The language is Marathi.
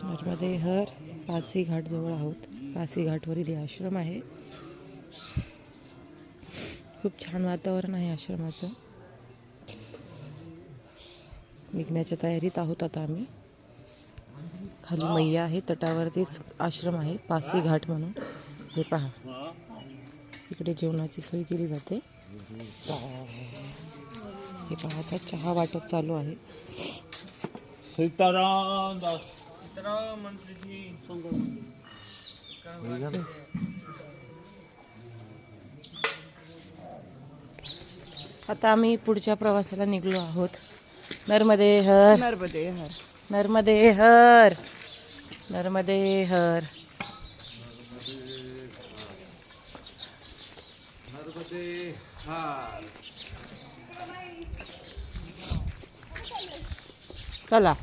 नर्मदे हर पासी घाट जवळ आहोत. पासी घाटवरील हे आश्रम आहे. खूप छान वातावरण आहे आश्रमाचं. निघण्याच्या तयारीत आहोत आता आम्ही. खाली मैया आहे, तटावरतीच आश्रम आहे पासी घाट म्हणून. हे पहा, इकडे जेवणाची सोय केली जाते. हे पहा, आता चहा वाटप चालू आहे. सीताराम आता आम्ही पुढच्या प्रवासाला निघलो आहोत. नर्मदे हर, नर्मदे हर, नर्मदे हर, नर्मदे हर. नर्मदे हार. चला.